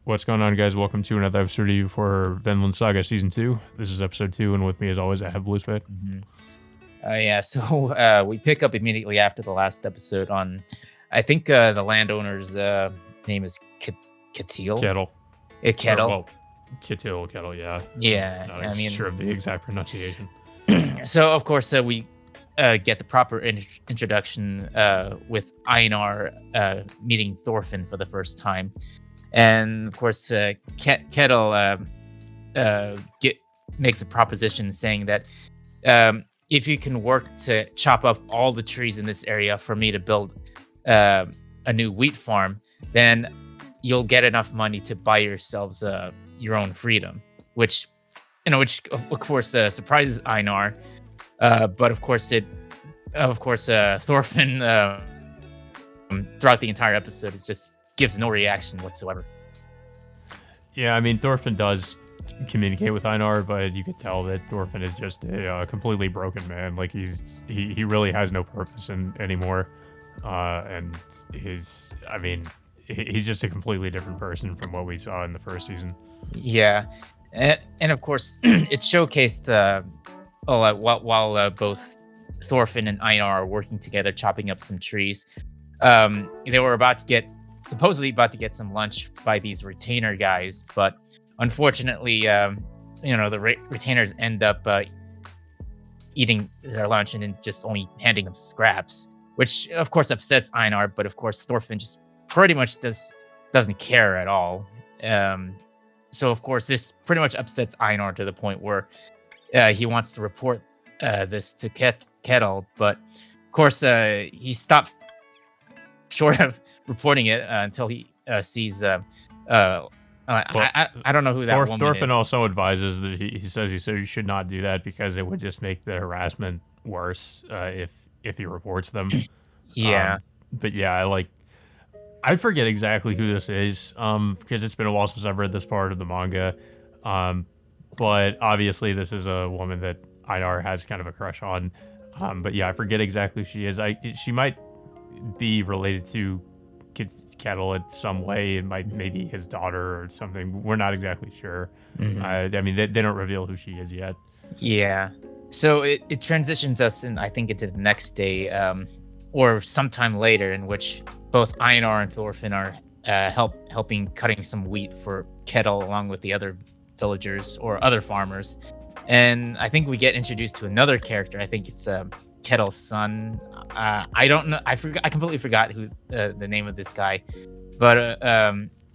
What's going on, guys? Welcome to another episode of you for Vinland Saga Season 2. This is episode 2, and with me, as always, I have Blue Spade. Mhm. Yeah, so we pick up immediately after the last episode on, I think the landowner's name is Katil. Kettle. Or, Kettle. well, Kettle, yeah. Yeah, Not I sure mean, of the exact pronunciation. so of course we get the proper introduction with Einar meeting Thorfinn for the first time, and of course Kettle get makes a proposition saying that if you can work to chop up all the trees in this area for me to build a new wheat farm, then you'll get enough money to buy yourselves your own freedom. Which of course surprises Einar, but of course, Thorfinn throughout the entire episode it just gives no reaction whatsoever. Yeah, I mean, Thorfinn does communicate with Einar, but you could tell that Thorfinn is just a completely broken man. Like, he really has no purpose anymore. And he's just a completely different person from what we saw in the first season. Yeah, and of course, it showcased while both Thorfinn and Einar are working together, chopping up some trees. They were supposedly about to get some lunch by these retainer guys, but unfortunately, the retainers end up eating their lunch and then just only handing them scraps, which of course upsets Einar. But of course, Thorfinn just pretty much doesn't care at all. So of course, this pretty much upsets Einar to the point where he wants to report this to Kettle, but of course he stopped short of reporting it until he sees. I don't know who that woman Thorfinn is. also advises that he says you should not do that because it would just make the harassment worse if he reports them. Yeah. But yeah, I forget exactly who this is because it's been a while since I've read this part of the manga. But obviously this is a woman that Einar has kind of a crush on. But yeah, I forget exactly who she is. She might be related to Kettle in some way. It might maybe his daughter or something. We're not exactly sure. Mhm. I mean, they don't reveal who she is yet. Yeah. So it transitions us into the next day, or sometime later, in which both Einar and Thorfinn are helping cutting some wheat for Kettle along with the other villagers or other farmers. And I think we get introduced to another character. I think it's Kettle's son. I don't know. I completely forgot who the name of this guy, but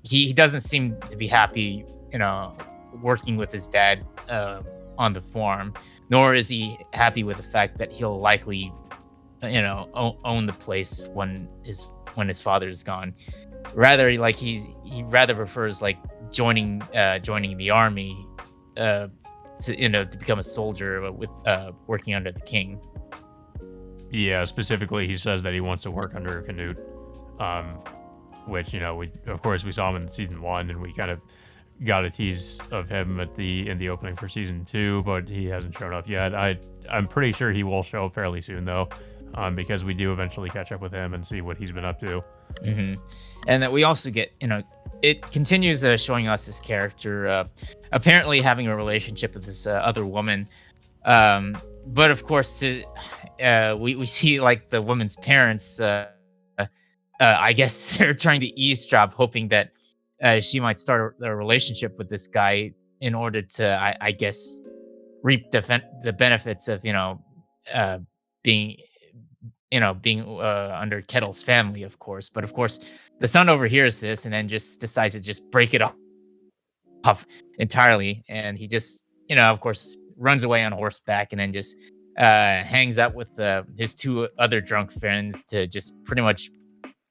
he doesn't seem to be happy, working with his dad on the farm. Nor is he happy with the fact that he'll likely, own the place when his father is gone. Rather, he rather prefers joining the army to become a soldier with working under the king. Yeah, specifically, he says that he wants to work under Canute, which we saw him in season 1, and we kind of got a tease of him in the opening for season 2, but he hasn't shown up yet. I'm pretty sure he will show up fairly soon though, because we do eventually catch up with him and see what he's been up to. Mm-hmm. And that we also get, it continues showing us this character apparently having a relationship with this other woman. But of course, we see the woman's parents. I guess they're trying to eavesdrop, hoping that she might start a relationship with this guy in order to, I guess, reap the benefits of being under Kettle's family, of course. But of course, the son overhears this and then just decides to just break it off entirely, and he just of course runs away on horseback and then just hangs out with his two other drunk friends to just pretty much,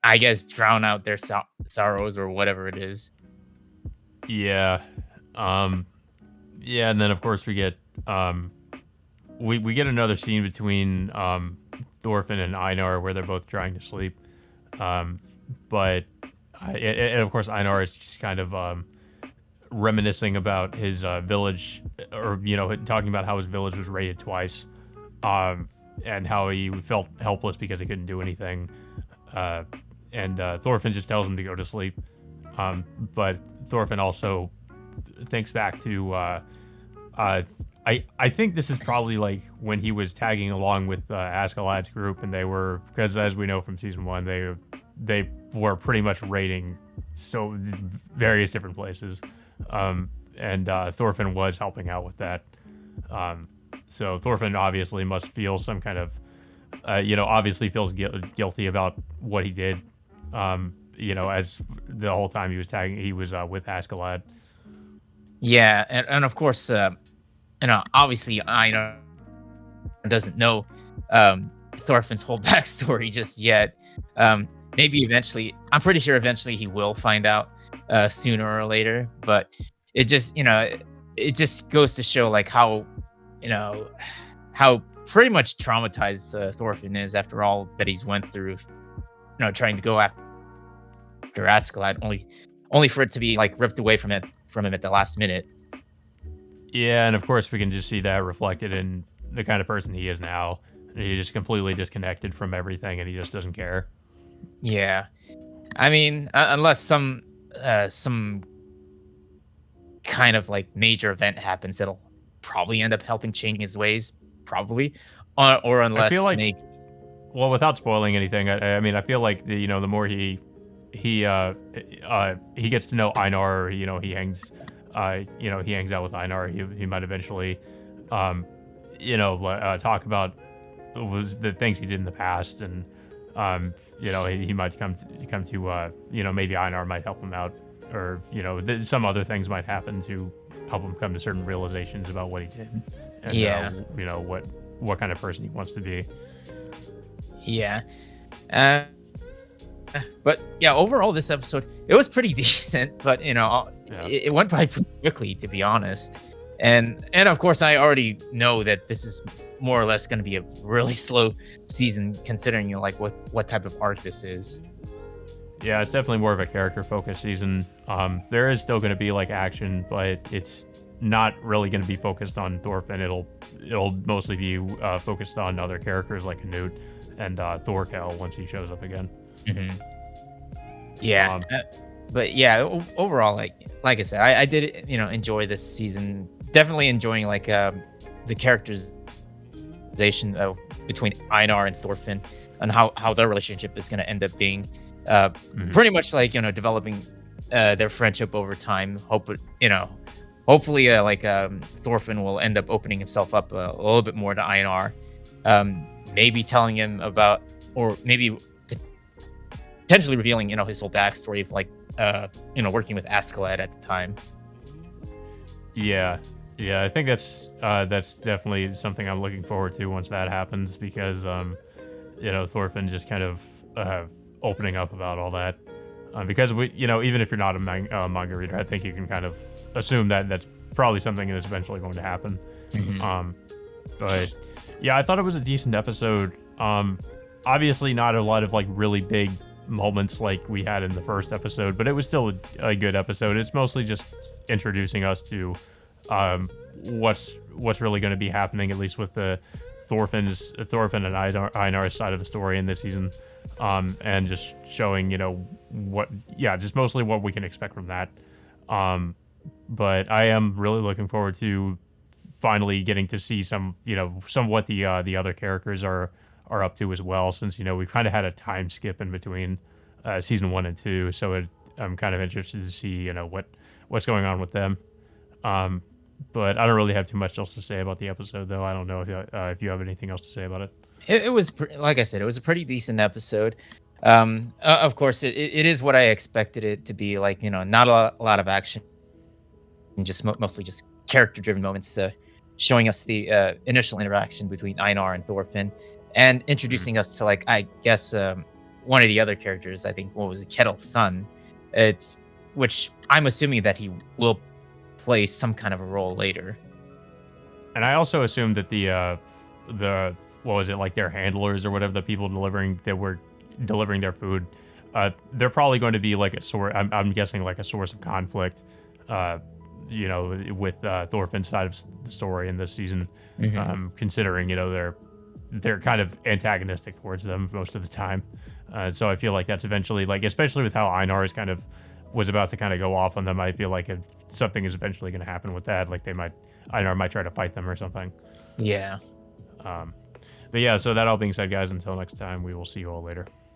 I guess, drown out their sorrows or whatever it is. Yeah. Yeah, and then of course we get we get another scene between Thorfinn and Einar where they're both trying to sleep. But and of course Einar is just kind of reminiscing about his village, or talking about how his village was raided twice, and how he felt helpless because he couldn't do anything. And Thorfinn just tells him to go to sleep. But Thorfinn also thinks back to uh, I think this is probably like when he was tagging along with Askeladd's group, and they were, because as we know from season one, they were pretty much raiding so various different places, and Thorfinn was helping out with that. Um, so Thorfinn obviously must feel some kind of, obviously feels guilty about what he did. As the whole time he was tagging, he was with Askeladd. Yeah, and of course, obviously, Einar doesn't know Thorfinn's whole backstory just yet. Maybe eventually, I'm pretty sure eventually he will find out sooner or later. But it just, it just goes to show like you know, how pretty much traumatized Thorfinn is after all that he's went through. Trying to go after Askeladd, only for it to be like ripped away from him at the last minute. Yeah, and of course we can just see that reflected in the kind of person he is now. He's just completely disconnected from everything, and he just doesn't care. Yeah, I mean, unless some kind of like major event happens, that'll probably end up helping changing his ways, probably, or I feel unless like, maybe. well, without spoiling anything, I mean, I feel like the more he gets to know Einar, he hangs out with Einar, he might eventually, talk about was the things he did in the past, and he might come to maybe Einar might help him out, or some other things might happen to help him come to certain realizations about what he did, and Yeah, what kind of person he wants to be. yeah. Uh, but yeah, overall, this episode it was pretty decent, but Yeah. it went by pretty quickly, to be honest. And of course, I already know that this is more or less going to be a really slow season, considering what type of arc this is. Yeah, it's definitely more of a character focused season. There is still going to be like action, but it's not really going to be focused on Thorfinn. It'll mostly be focused on other characters like Canute and Thorkel once he shows up again. hmm Yeah, Um, but yeah, overall, like I said, I did enjoy this season. Definitely enjoying the characterization between Einar and Thorfinn, and how their relationship is going to end up being. mhm. Pretty much developing their friendship over time. Hopefully, Thorfinn will end up opening himself up a little bit more to Einar. Maybe telling him about, or maybe potentially revealing, his whole backstory of working with Askeladd at the time. Yeah, yeah, I think that's definitely something I'm looking forward to once that happens, because Thorfinn just kind of opening up about all that, because even if you're not a manga reader, I think you can kind of assume that that's probably something that's eventually going to happen. Mhm. But yeah, I thought it was a decent episode. Obviously not a lot of like really big moments like we had in the first episode, but it was still a good episode. It's mostly just introducing us to what's really going to be happening, at least with the Thorfinn and Einar's side of the story in this season, and just showing just mostly what we can expect from that. But I am really looking forward to finally getting to see some what the other characters are up to as well, since we've kind of had a time skip in between season 1 and 2, so I'm kind of interested to see what's going on with them. But I don't really have too much else to say about the episode, though. I don't know if you have anything else to say about it. It was like I said, it was a pretty decent episode. Of course, it is what I expected it to be. Like not a lot of action, and just mostly just character-driven moments, showing us the initial interaction between Einar and Thorfinn, and introducing us to I guess one of the other characters. I think what was it, Kettle's son. It's which I'm assuming that he will play some kind of a role later. And I also assumed that the what was it, like their handlers or whatever, the people that were delivering their food, they're probably going to be like a source. I'm guessing like a source of conflict, with Thorfinn's side of the story in this season, considering they're kind of antagonistic towards them most of the time. So I feel like that's eventually, like, especially with how Einar is kind of was about to kind of go off on them. I feel like if something is eventually going to happen with that, like Einar might try to fight them or something. Yeah. But yeah, so that all being said, guys, until next time, we will see you all later.